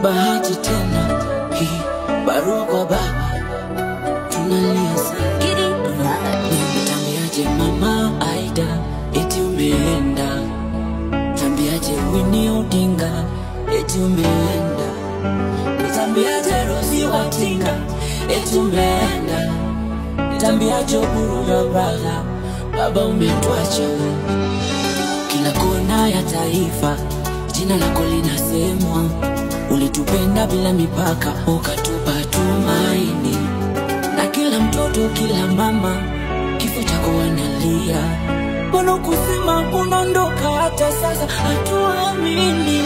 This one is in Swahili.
bahati tena hii, barua kwa baba, tunalia sana. Nitambiaje mama Aida eti umeenda, nitambiaje Winnie Odinga eti umeenda, nitambiaje Rosie Watinga eti umeenda, nitambiaje Oburu ya brother, baba umetuacha. Kila kona ya taifa jina lako linasemwa, ulitupenda bila mipaka ukatupa tumaini, na kila mtoto kila mama kifo chako wanalia. Mbona kusema unaondoka hata sasa hatuamini?